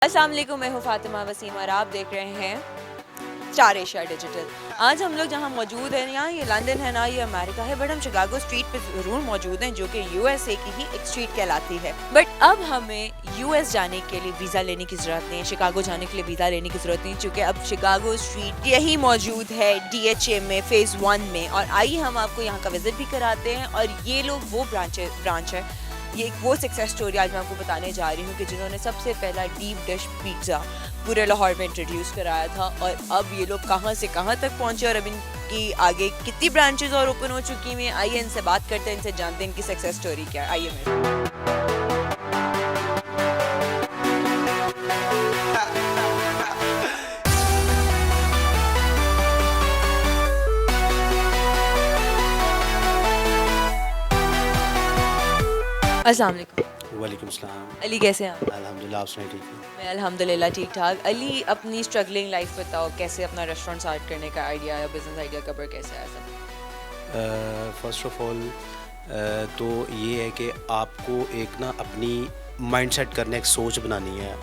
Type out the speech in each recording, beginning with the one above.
अस्सलाम वालेकुम, मैं हूँ फातिमा वसीम और आप देख रहे हैं स्टार एशिया डिजिटल। आज हम लोग जहाँ मौजूद हैं, यहाँ ये लंदन है ना ये अमेरिका है, बट हम शिकागो स्ट्रीट पे ज़रूर मौजूद हैं जो कि यूएसए की ही एक स्ट्रीट कहलाती है। बट अब हमें यूएस जाने के लिए वीज़ा लेने की ज़रूरत नहीं है, शिकागो जाने के लिए वीज़ा लेने की ज़रूरत नहीं, चूँकि अब शिकागो स्ट्रीट यही मौजूद है डीएचए में फ़ेज़ 1 में। और आइए हम आपको यहाँ का विज़िट भी कराते हैं। और ये लोग वो ब्रांच है, ये एक वो सक्सेस स्टोरी आज मैं आपको बताने जा रही हूँ कि जिन्होंने सबसे पहला डीप डिश पिज़्ज़ा पूरे लाहौर में इंट्रोड्यूस कराया था। और अब ये लोग कहाँ से कहाँ तक पहुँचे और अब इनकी आगे कितनी ब्रांचेस और ओपन हो चुकी हैं। आइए इनसे बात करते हैं, इनसे जानते हैं इनकी सक्सेस स्टोरी क्या है। आइए मेरे अस्सलाम वालेकुम। वालेकुम सलाम। अली, कैसे हैं आप? अल्हम्दुलिल्लाह, आप सुनाइए ठीक है? मैं अल्हम्दुलिल्लाह ठीक ठाक। अली, अपनी स्ट्रगलिंग लाइफ बताओ, कैसे अपना रेस्टोरेंट स्टार्ट करने का आइडिया आया, बिजनेस आइडिया कब और कैसे आया सब? फ़र्स्ट ऑफ़ ऑल तो ये है कि आपको एक ना अपनी माइंड सेट करने एक सोच बनानी है।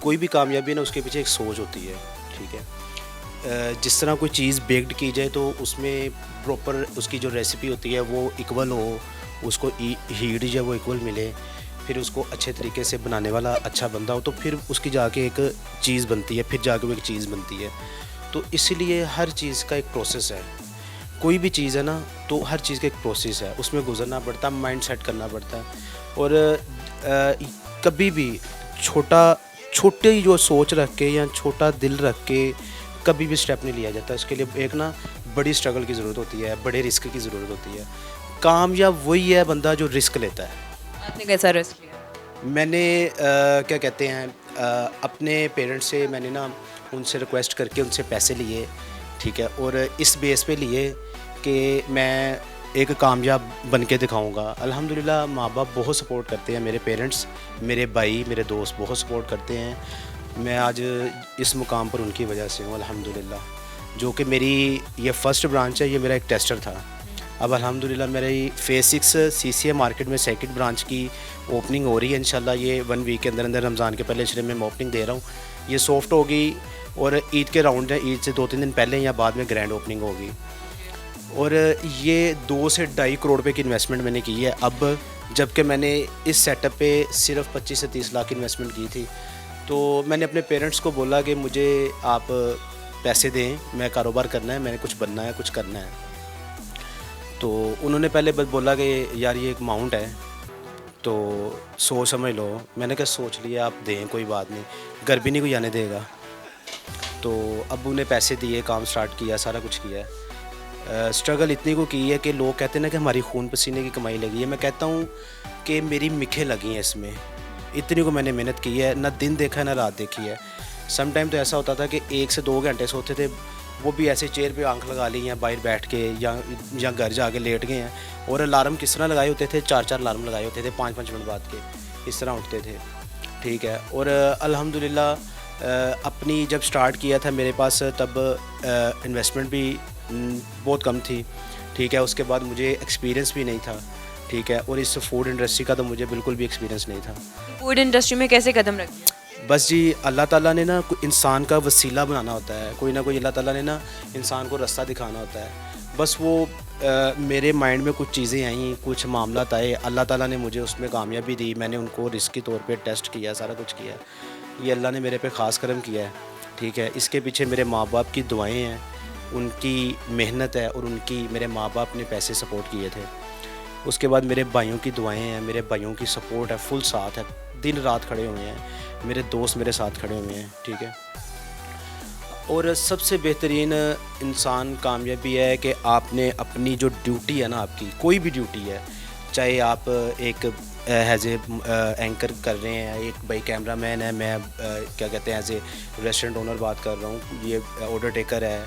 कोई भी कामयाबी है ना उसके पीछे एक सोच होती है, ठीक है? जिस तरह कोई चीज़ बेक्ड की जाए तो उसमें प्रॉपर उसकी जो रेसिपी होती है वो इक्वल हो, उसको हीट जो है वो इक्वल मिले, फिर उसको अच्छे तरीके से बनाने वाला अच्छा बंदा हो तो फिर उसकी जाके एक चीज़ बनती है, फिर जाके वो एक चीज़ बनती है। तो इसीलिए हर चीज़ का एक प्रोसेस है। कोई भी चीज़ है ना तो हर चीज़ का एक प्रोसेस है, उसमें गुजरना पड़ता है, माइंड सेट करना पड़ता है। और कभी भी छोटी जो सोच रख के या छोटा दिल रख के कभी भी स्टेप नहीं लिया जाता। इसके लिए एक ना बड़ी स्ट्रगल की ज़रूरत होती है, बड़े रिस्क की ज़रूरत होती है। कामयाब वही है बंदा जो रिस्क लेता है। आपने कैसा रिस्क लिया? मैंने क्या कहते हैं अपने पेरेंट्स से मैंने ना उनसे रिक्वेस्ट करके उनसे पैसे लिए, ठीक है? और इस बेस पे लिए कि मैं एक कामयाब बन के दिखाऊँगा। अल्हम्दुलिल्लाह माँ बाप बहुत सपोर्ट करते हैं, मेरे पेरेंट्स, मेरे भाई, मेरे दोस्त बहुत सपोर्ट करते हैं। मैं आज इस मुकाम पर उनकी वजह से हूँ अल्हम्दुलिल्लाह। जो कि मेरी ये फ़र्स्ट ब्रांच है, ये मेरा एक टेस्टर था। अब अल्हम्दुलिल्लाह मेरी फ़ेज़ 6 सीसीए मार्केट में सेकंड ब्रांच की ओपनिंग हो रही है इंशाल्लाह। ये 1 वीक के अंदर अंदर रमज़ान के पहले शरीफ में मैं ओपनिंग दे रहा हूँ। ये सॉफ्ट होगी और ईद के राउंड है, ईद से 2-3 दिन पहले या बाद में ग्रैंड ओपनिंग होगी। और ये 2 से ढाई करोड़ रुपए की इन्वेस्टमेंट मैंने की है अब, जबकि मैंने इस सेटअप पे सिर्फ 25 से 30 लाख की इन्वेस्टमेंट की थी। तो मैंने अपने पेरेंट्स को बोला कि मुझे आप पैसे दें, मैं कारोबार करना है, मैंने कुछ बनना है, कुछ करना है। तो उन्होंने पहले बस बोला कि यार ये एक अमाउंट है तो सोच समझ लो। मैंने कहा सोच लिया, आप दें कोई बात नहीं, घर भी नहीं कोई आने देगा। तो अब उन्हें पैसे दिए, काम स्टार्ट किया, सारा कुछ किया है। स्ट्रगल इतनी को की है कि लोग कहते हैं ना कि हमारी खून पसीने की कमाई लगी है। मैं कहता हूँ कि मेरी मिखें लगी हैं इसमें, इतनी को मैंने मेहनत की है, ना दिन देखा है ना रात देखी है। सम टाइम तो ऐसा होता था कि 1 से 2 घंटे सोते थे, वो भी ऐसे चेयर पे आंख लगा ली या बाहर बैठ के या घर जाके लेट गए हैं। और अलार्म किस तरह लगाए होते थे, 4-4 अलार्म लगाए होते थे 5-5 मिनट बाद के, इस तरह उठते थे, ठीक है? और अल्हम्दुलिल्लाह अपनी जब स्टार्ट किया था मेरे पास तब इन्वेस्टमेंट भी बहुत कम थी, ठीक है? उसके बाद मुझे एक्सपीरियंस भी नहीं था, ठीक है? और इस फूड इंडस्ट्री का तो मुझे बिल्कुल भी एक्सपीरियंस नहीं था। फूड इंडस्ट्री में कैसे कदम रख दिया? बस जी अल्लाह ताला ने ना इंसान का वसीला बनाना होता है, कोई ना कोई अल्लाह ताला ने ना इंसान को रास्ता दिखाना होता है। बस वो मेरे माइंड में कुछ चीज़ें आई, कुछ मामलात आए, अल्लाह ताला ने मुझे उसमें कामयाबी दी, मैंने उनको रिस्क के तौर पे टेस्ट किया, सारा कुछ किया। ये अल्लाह ने मेरे पे ख़ास करम किया है, ठीक है? इसके पीछे मेरे माँ बाप की दुआएँ हैं, उनकी मेहनत है और उनकी मेरे माँ बाप ने पैसे सपोर्ट किए थे। उसके बाद मेरे भाइयों की दुआएं हैं, मेरे भाइयों की सपोर्ट है, फुल साथ है, दिन रात खड़े हुए हैं, मेरे दोस्त मेरे साथ खड़े हुए हैं, ठीक है? और सबसे बेहतरीन इंसान कामयाबी है कि आपने अपनी जो ड्यूटी है ना, आपकी कोई भी ड्यूटी है, चाहे आप एक एज ए एंकर कर रहे हैं, एक भाई कैमरा मैन है, मैं क्या कहते हैं एज ए रेस्टोरेंट ओनर बात कर रहा हूँ, ये ऑर्डर टेकर है,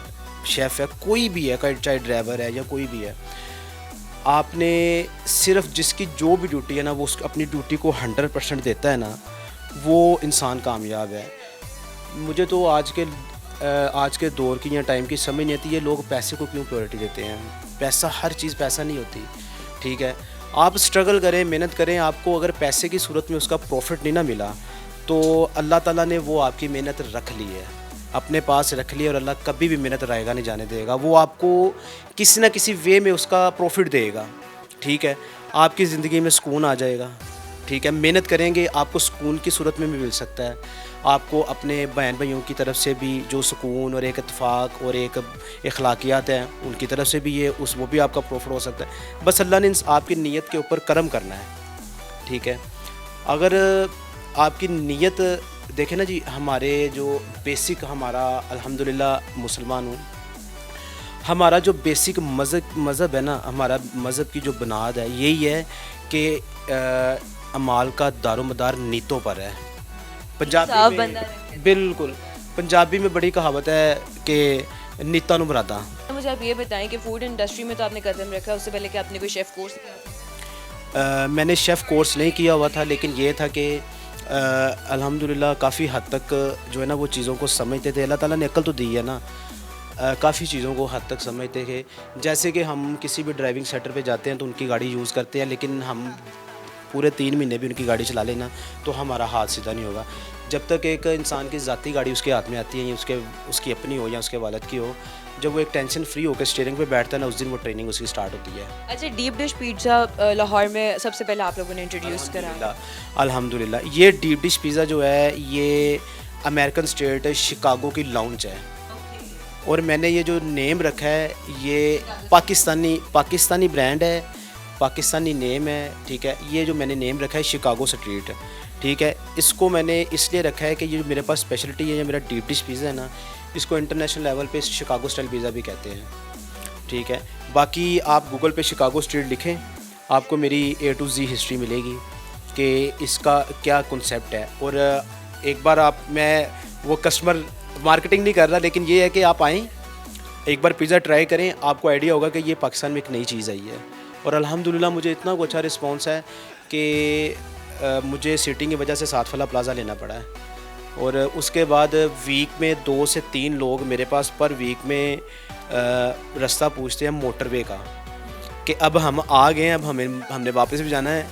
शेफ़ है, कोई भी है, चाहे ड्राइवर है या कोई भी है, आपने सिर्फ जिसकी जो भी ड्यूटी है ना वो अपनी ड्यूटी को 100% देता है ना, वो इंसान कामयाब है। मुझे तो आज के दौर की या टाइम की समझ नहीं आती, ये लोग पैसे को क्यों प्रायोरिटी देते हैं। पैसा, हर चीज़ पैसा नहीं होती, ठीक है? आप स्ट्रगल करें, मेहनत करें, आपको अगर पैसे की सूरत में उसका प्रॉफिट नहीं ना मिला तो अल्लाह ताला ने वो आपकी मेहनत रख ली है, अपने पास रख ली है, और अल्लाह कभी भी मेहनत रायगा नहीं जाने देगा। वो आपको किसी ना किसी वे में उसका प्रॉफिट देगा, ठीक है। आपकी ज़िंदगी में सुकून आ जाएगा, ठीक है। मेहनत करेंगे आपको सुकून की सूरत में भी मिल सकता है, आपको अपने बहन भाइयों की तरफ से भी जो सुकून और एक इत्तेफाक और एक अखलाकियात हैं उनकी तरफ से भी ये वो भी आपका प्रॉफिट हो सकता है। बस अल्लाह ने आपकी नीयत के ऊपर करम करना है, ठीक है। अगर आपकी नीयत देखें ना जी, हमारे जो बेसिक हमारा अल्हम्दुलिल्लाह मुसलमान हूँ, हमारा जो बेसिक मज़हब है ना, हमारा मज़हब की जो बुनियाद है यही है कि अमाल का दारोमदार नीतों पर है। पंजाबी में बिल्कुल, पंजाबी में बड़ी कहावत है कि नीता नु मुरादा। मुझे आप ये बताएं कि फूड इंडस्ट्री में तो आपने कदम रखा, उससे पहले कि आपने कोई शेफ़ कोर्स किया? मैंने शेफ़ कोर्स नहीं किया हुआ था, लेकिन ये था कि अल्हम्दुलिल्लाह काफ़ी हद तक जो है ना वो चीज़ों को समझते थे। अल्लाह ताला ने अक्ल तो दी है ना, काफ़ी चीज़ों को हद तक समझते थे। जैसे कि हम किसी भी ड्राइविंग सेंटर पे जाते हैं तो उनकी गाड़ी यूज़ करते हैं, लेकिन हम पूरे 3 महीने भी उनकी गाड़ी चला लेना तो हमारा हाथ सीधा नहीं होगा। जब तक एक इंसान की ज़ाती गाड़ी उसके हाथ में आती है, या उसकी अपनी हो या उसके वालिद की हो, जब वो एक टेंशन फ्री होकर स्टीयरिंग पे बैठता है ना, उस दिन वो ट्रेनिंग उसकी स्टार्ट होती है। अच्छा, डीप डिश पिज़्ज़ा लाहौर में सबसे पहले आप लोगों ने इंट्रोड्यूस करा? अल्हम्दुलिल्लाह ये डीप डिश पिज़्ज़ा जो है ये अमेरिकन स्टेट शिकागो की लॉन्च है, और मैंने ये जो नेम रखा है ये पाकिस्तानी ब्रांड है, पाकिस्तानी नेम है, ठीक है। ये जो मैंने नेम रखा है शिकागो स्ट्रीट, ठीक है। इसको मैंने इसलिए रखा है कि ये मेरे पास स्पेशलिटी है, ये मेरा डीप डिश पिज़्ज़ा है ना, इसको इंटरनेशनल लेवल पे शिकागो स्टाइल पिज़्ज़ा भी कहते हैं, ठीक है। बाकी आप गूगल पे शिकागो स्ट्रीट लिखें, आपको मेरी A to Z हिस्ट्री मिलेगी कि इसका क्या कॉन्सेप्ट है। और एक बार मैं वो कस्टमर मार्केटिंग नहीं कर रहा, लेकिन ये है कि आप आएँ, एक बार पिज़्ज़ा ट्राई करें, आपको आइडिया होगा कि ये पाकिस्तान में एक नई चीज़ आई है। और अल्हम्दुलिल्लाह मुझे इतना अच्छा रिस्पांस है कि मुझे सीटिंग की वजह से सातफला प्लाज़ा लेना पड़ा है, और उसके बाद वीक में 2 से 3 लोग मेरे पास पर वीक में रास्ता पूछते हैं मोटरवे का, कि अब हम आ गए हैं, अब हमने वापस भी जाना है,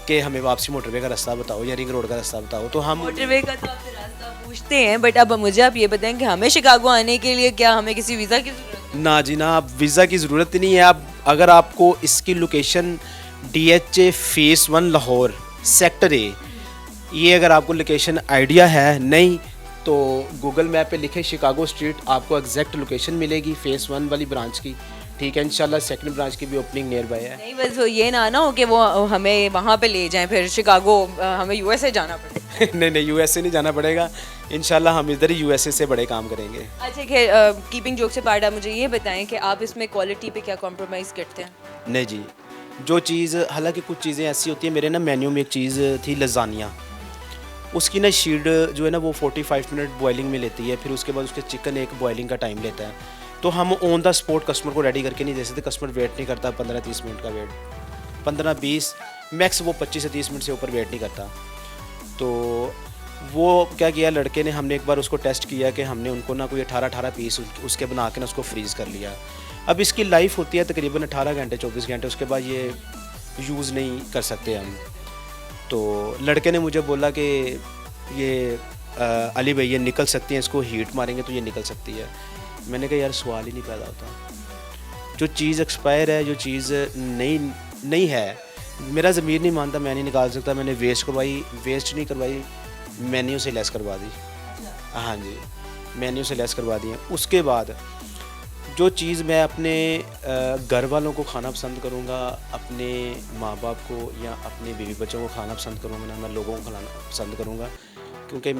कि हमें वापसी मोटरवे का रास्ता बताओ या रिंग रोड का रास्ता बताओ। तो हम मोटरवे का तो आपसे रास्ता पूछते हैं, बट अब मुझे आप ये बताएं कि हमें शिकागो आने के लिए क्या हमें किसी वीज़ा की ज़रूरत है? ना जी ना, वीज़ा की ज़रूरत ही नहीं है। आप अगर आपको इसकी location DHA face 1 Lahore sector A, ये अगर आपको लोकेशन आइडिया है नहीं तो गूगल मैप पे लिखे शिकागो स्ट्रीट, आपको एग्जैक्ट लोकेशन मिलेगी फेस 1 वाली ब्रांच की, ठीक है। इंशाल्लाह सेकंड ब्रांच की भी ओपनिंग नियर बाय है। नहीं, बस वो ये ना हो कि वो हमें वहाँ पे ले जाएं, फिर शिकागो हमें USA जाना पड़े। नहीं USA नहीं जाना पड़ेगा, इंशाल्लाह हम इधर ही USA से बड़े काम करेंगे। अच्छा, कीपिंग जोक से पार्ट, आप मुझे ये बताएं कि आप इसमें क्वालिटी पे क्या कॉम्प्रोमाइज़ करते हैं? नहीं जी, जो चीज़, हालांकि कुछ चीज़ें ऐसी होती हैं, मेरे ना मेन्यू में एक चीज़ थी लजानिया, उसकी ना शीट जो है ना वो 45 मिनट बॉइलिंग में लेती है, फिर उसके बाद उसके चिकन एक बॉइलिंग का टाइम लेता है, तो हम ऑन द स्पॉट कस्टमर को रेडी करके नहीं दे सकते। कस्टमर वेट नहीं करता 15-30 मिनट का वेट, 15-20 मैक्स, वो 25 से 30 मिनट से ऊपर वेट नहीं करता। तो वो क्या किया लड़के ने, हमने एक बार उसको टेस्ट किया कि हमने उनको ना कोई 18 पीस उसके बना के ना उसको फ्रीज़ कर लिया। अब इसकी लाइफ होती है तकरीबन 18 घंटे 24 घंटे, उसके बाद ये यूज़ नहीं कर सकते हम। तो लड़के ने मुझे बोला कि ये अली भाई ये निकल सकती हैं, इसको हीट मारेंगे तो ये निकल सकती है। मैंने कहा यार सवाल ही नहीं पैदा होता, जो चीज़ एक्सपायर है, जो चीज़ नहीं है, मेरा ज़मीर नहीं मानता, मैं नहीं निकाल सकता। मैंने वेस्ट नहीं करवाई, मेन्यू से लेस करवा दी। हाँ जी, मेन्यू से लेस करवा दी है। उसके बाद जो चीज़ मैं अपने घर वालों को खाना पसंद करूँगा, अपने माँ बाप को या अपने बीवी बच्चों को खाना पसंद करूँगा ना, मैं लोगों को खिलाना पसंद करूँगा, क्योंकि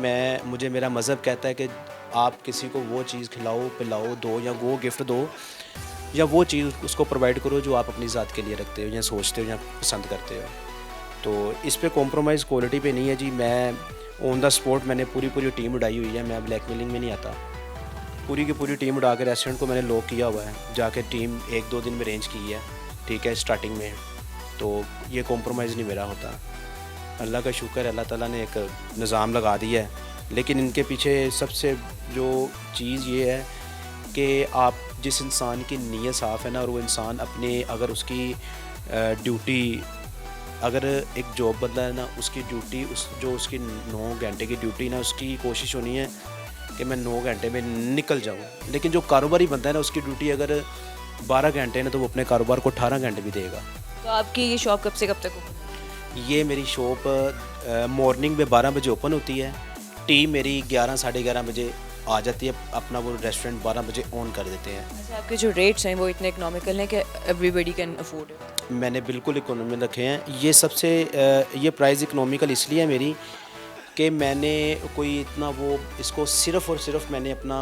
मुझे मेरा मज़हब कहता है कि आप किसी को वो चीज़ खिलाओ, पिलाओ, दो, या वो गिफ्ट दो, या वो चीज़ उसको प्रोवाइड करो जो आप अपनी ज़ात के लिए रखते हो या सोचते हो या पसंद करते हो। तो इस पे कॉम्प्रोमाइज़ क्वालिटी पे नहीं है जी। मैं ऑन द स्पॉट मैंने पूरी टीम उड़ाई हुई है, मैं ब्लैकमेलिंग में नहीं आता। पूरी की पूरी टीम उड़ा के रेस्टोरेंट को मैंने लॉक किया हुआ है, जाके टीम 1-2 दिन में अरेंज की है, ठीक है, स्टार्टिंग में। तो ये कॉम्प्रोमाइज़ नहीं मेरा होता। अल्लाह का शुक्र है, अल्लाह ताला ने एक निज़ाम लगा दिया है, लेकिन इनके पीछे सबसे जो चीज़ ये है कि आप जिस इंसान की नीयत साफ़ है ना, और वो इंसान अपने अगर उसकी ड्यूटी अगर एक जॉब बंदा है ना, उसकी ड्यूटी जो उसकी 9 घंटे की ड्यूटी ना, उसकी कोशिश होनी है कि मैं 9 घंटे में निकल जाऊँ। लेकिन जो कारोबारी बंदा है ना, उसकी ड्यूटी अगर 12 घंटे है ना, तो वो अपने कारोबार को 18 घंटे भी देगा। तो आपकी ये शॉप कब से कब तक ओपन? ये मेरी शॉप मॉर्निंग में 12 बजे ओपन होती है। टी मेरी 11 साढ़े 11 बजे आ जाती है, अपना वो रेस्टोरेंट 12 बजे ऑन कर देते हैं। अच्छा, आपके जो रेट्स हैं वो इतने इकोनॉमिकल हैं कि एवरीबडी कैन अफोर्ड इट? मैंने बिल्कुल इकोनॉमी में रखे हैं। ये सबसे ये प्राइस इकोनॉमिकल इसलिए है मेरी कि मैंने कोई इतना वो इसको सिर्फ़ और सिर्फ मैंने अपना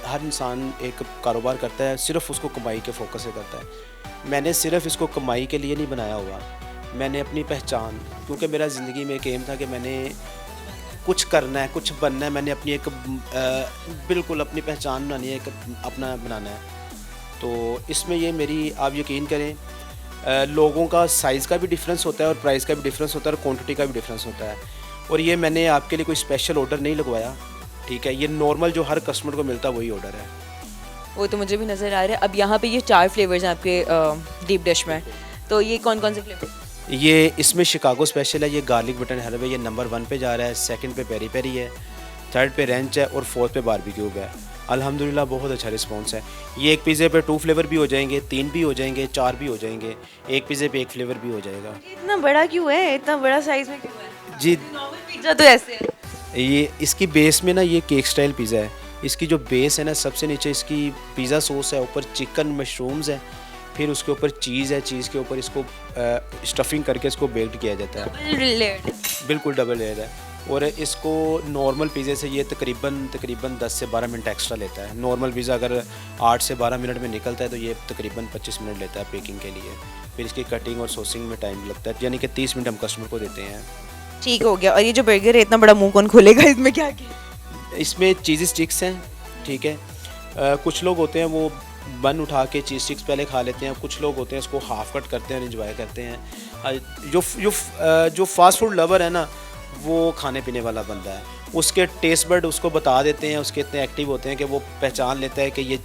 हर इंसान एक कारोबार करता है, सिर्फ उसको कमाई के फोकस से करता है। मैंने सिर्फ इसको कमाई के लिए नहीं बनाया हुआ। मैंने अपनी पहचान, क्योंकि मेरा ज़िंदगी में एक एम था कि मैंने कुछ करना है, कुछ बनना है, मैंने अपनी एक बिल्कुल अपनी पहचान बनानी है, एक अपना बनाना है। तो इसमें ये मेरी आप यकीन करें, लोगों का साइज़ का भी डिफरेंस होता है और प्राइस का भी डिफरेंस होता है और क्वांटिटी का भी डिफरेंस होता है। और ये मैंने आपके लिए कोई स्पेशल ऑर्डर नहीं लगवाया, ठीक है। ये नॉर्मल जो हर कस्टमर को मिलता है वही ऑर्डर है। वो तो मुझे भी नज़र आ रहा है। अब यहाँ पे ये 4 फ्लेवर्स हैं आपके डीप डिश में, तो ये कौन कौन से फ्लेवर? ये इसमें शिकागो स्पेशल है, ये गार्लिक बटन हर्ब है, ये नंबर 1 पे जा रहा है, सेकंड पे पेरी पेरी है, थर्ड पे रेंच है और फोर्थ पे बारबेक्यू है। अल्हम्दुलिल्लाह बहुत अच्छा रिस्पांस है। ये एक पिज़्ज़े पे 2 फ्लेवर भी हो जाएंगे, 3 भी हो जाएंगे, 4 भी हो जाएंगे, एक पिज़्ज़े पे 1 फ्लेवर भी हो जाएगा। इतना बड़ा क्यों है? इतना बड़ा साइज में क्यों है? जी, नॉर्मल पिज्ज़ा तो ऐसे है। ये इसकी बेस में ना ये केक स्टाइल पिज़्ज़ा है। इसकी जो बेस है ना, सबसे नीचे इसकी पिज़्ज़ा सॉस है, ऊपर चिकन मशरूम्स है, फिर उसके ऊपर चीज़ है, चीज़ के ऊपर इसको स्टफिंग करके इसको बेक्ड किया जाता है। Double layered. बिल्कुल डबल लेयर है। और इसको नॉर्मल पिज़्ज़े से ये तकरीबन 10 से 12 मिनट एक्स्ट्रा लेता है। नॉर्मल पिज़्ज़ा अगर 8 से 12 मिनट में निकलता है तो ये तकरीबन 25 मिनट लेता है पेकिंग के लिए। फिर इसकी कटिंग और सॉसिंग में टाइम लगता है, यानी कि 30 मिनट हम कस्टमर को देते हैं। ठीक हो गया। और ये जो बर्गर है, इतना बड़ा मुंह कौन खोलेगा? इसमें क्या क्या? इसमें चीज़ स्टिक्स हैं, ठीक है। कुछ लोग होते हैं वो बन उठा के चीज़ स्टिक्स पहले खा लेते हैं, कुछ लोग होते हैं इसको हाफ कट करते हैं और इन्जॉय करते हैं। जो फास्ट फूड लवर है ना, वो खाने पीने वाला बंदा है, उसके टेस्ट बर्ड उसको बता देते हैं, उसके इतने एक्टिव होते हैं कि वो पहचान लेता है कि ये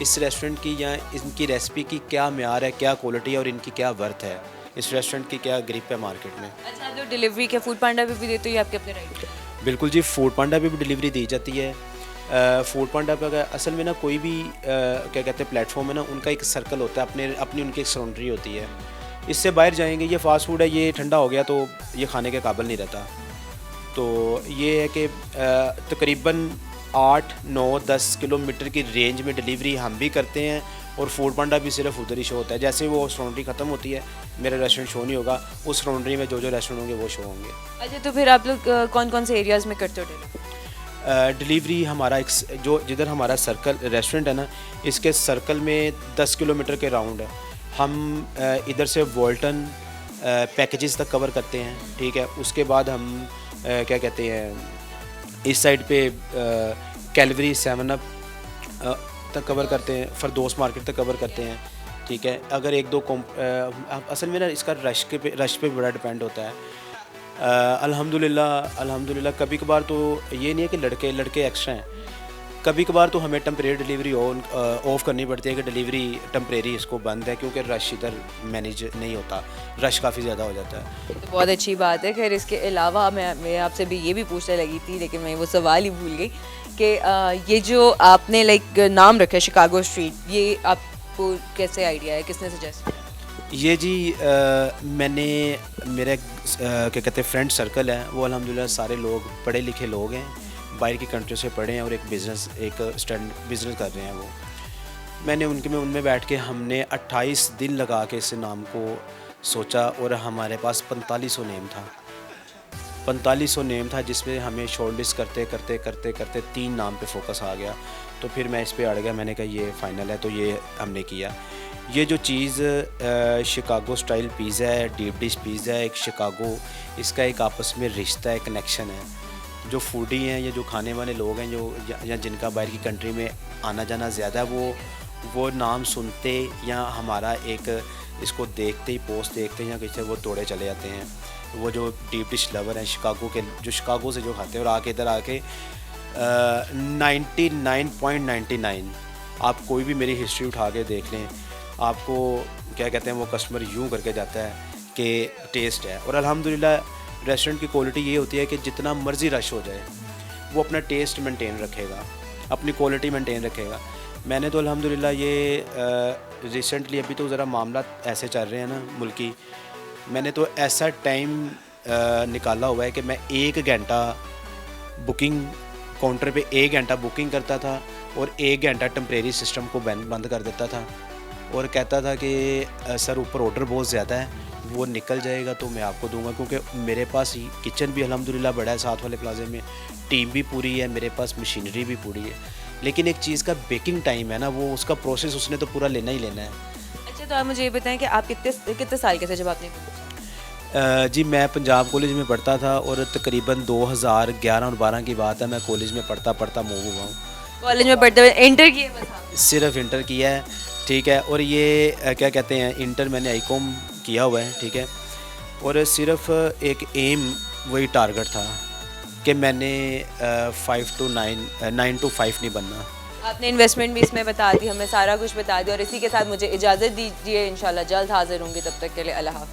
इस रेस्टोरेंट की या इनकी रेसिपी की क्या म्यार है, क्या क्वालिटी है और इनकी क्या वर्थ है, इस रेस्टोरेंट की क्या ग्रिप है मार्केट में। अच्छा, आप लोग डिलीवरी क्या फूड पांडा पे भी देते हो या आपके अपने राइट? बिल्कुल जी, फूड पांडा पे भी डिलीवरी दी जाती है। फूड पांडा पे अगर असल में ना कोई भी क्या कहते हैं प्लेटफॉर्म है ना, उनका एक सर्कल होता है, अपनी उनकी एक सराउंड्री होती है। इससे बाहर जाएंगे, ये फास्ट फूड है, ये ठंडा हो गया तो ये खाने के काबिल नहीं रहता। तो ये है कि तकरीबन 8, 9, 10 किलोमीटर की रेंज में डिलीवरी हम भी करते हैं और फूड पांडा भी सिर्फ उधर ही शो होता है। जैसे वो सराउंड्री ख़त्म होती है, मेरा रेस्टोरेंट शो नहीं होगा, उस सराउंड्री में जो रेस्टोरेंट होंगे वो शो होंगे। अच्छा, तो फिर आप लोग कौन कौन से एरियाज़ में करते हो डिलीवरी? डिलीवरी हमारा एक जो जिधर हमारा सर्कल रेस्टोरेंट है ना, इसके सर्कल में 10 किलोमीटर के राउंड है। हम इधर से वॉल्टन पैकेजेस तक कवर करते हैं, ठीक है। उसके बाद हम क्या कहते हैं इस साइड पे कैलवरी 7 अप तक कवर करते हैं, फरदोस मार्केट तक कवर करते हैं, ठीक है। अगर एक दो असल में ना इसका रश पे बड़ा डिपेंड होता है। अल्हम्दुलिल्लाह कभी कभार तो ये नहीं है कि लड़के एक्स्ट्रा हैं, कभी कभार तो हमें टेम्परेरी डिलीवरी ऑफ करनी पड़ती है कि डिलीवरी टेम्परेरी इसको बंद है, क्योंकि रश इधर मैनेज नहीं होता, रश काफ़ी ज़्यादा हो जाता है। तो बहुत अच्छी बात है। खैर, इसके अलावा मैं आपसे भी ये भी पूछने लगी थी, लेकिन मैं वो सवाल ही भूल गई कि ये जो आपने लाइक नाम रखा है शिकागो स्ट्रीट, ये आपको कैसे आइडिया है, किसने सजेस्ट किया? ये जी मैंने मेरा क्या कहते हैं फ्रेंड सर्कल है, वो अल्हम्दुलिल्लाह सारे लोग पढ़े लिखे लोग हैं, बाहर की कंट्री से पढ़े हैं और एक बिज़नेस कर रहे हैं। वो मैंने उनमें बैठ के हमने 28 दिन लगा के इस नाम को सोचा और हमारे पास 4500 नेम था। 4500 नेम था जिसमें हमें शॉर्टलिस्ट करते 3 नाम पे फोकस आ गया। तो फिर मैं इस पे अड़ गया, मैंने कहा ये फ़ाइनल है, तो ये हमने किया। ये जो चीज़ शिकागो स्टाइल पिज़्ज़ा है, डीप डिश पिज़्ज़ा है, एक शिकागो, इसका एक आपस में रिश्ता है, कनेक्शन है। जो फूडी हैं या जो खाने वाले लोग हैं, जो या जिनका बाहर की कंट्री में आना जाना ज़्यादा है, वो नाम सुनते या हमारा एक इसको देखते ही पोस्ट देखते हैं या किसी वो दौड़े चले जाते हैं। वो जो डीप डिश लवर हैं शिकागो के, जो शिकागो से जो खाते हैं और आके इधर आके 99.99 आप कोई भी मेरी हिस्ट्री उठा के देख लें, आपको क्या कहते हैं वो कस्टमर यूँ करके जाता है के टेस्ट है। और अल्हम्दुलिल्लाह रेस्टोरेंट की क्वालिटी ये होती है कि जितना मर्ज़ी रश हो जाए वो अपना टेस्ट मेंटेन रखेगा, अपनी क्वालिटी मेंटेन रखेगा। मैंने तो अल्हम्दुलिल्लाह ये रिसेंटली अभी तो ज़रा मामला ऐसे चल रहे हैं ना मुल्की, मैंने तो ऐसा टाइम निकाला हुआ है कि मैं 1 घंटा बुकिंग काउंटर पे 1 घंटा बुकिंग करता था और 1 घंटा टेम्परेरी सिस्टम को बंद कर देता था और कहता था कि सर ऊपर ऑर्डर बहुत ज़्यादा है, वो निकल जाएगा तो मैं आपको दूंगा, क्योंकि मेरे पास किचन भी अल्हम्दुलिल्लाह बड़ा है, साथ वाले प्लाजे में टीम भी पूरी है, मेरे पास मशीनरी भी पूरी है। लेकिन एक चीज़ का बेकिंग टाइम है ना, वो उसका प्रोसेस उसने तो पूरा लेना ही लेना है। अच्छा, तो आप मुझे ये बताएं कि आप कितने साल के थे जब आपने जी मैं पंजाब कॉलेज में पढ़ता था और तकरीबन 2011 और 12 की बात है, मैं कॉलेज में पढ़ता मूव हुआ हूँ। कॉलेज में पढ़ते हुए इंटर किए बस आप? सिर्फ इंटर किया है, ठीक है। और ये क्या कहते हैं, इंटर मैंने आईकॉम किया हुआ है, ठीक है। और सिर्फ एक एम वही टारगेट था कि मैंने 9 to 5 नहीं बनना। आपने इन्वेस्टमेंट भी इसमें बता दी, हमें सारा कुछ बता दिया और इसी के साथ मुझे इजाज़त दीजिए, इंशाल्लाह जल्द हाजिर होंगी, तब तक के लिए अल्लाह हाफ़िज़।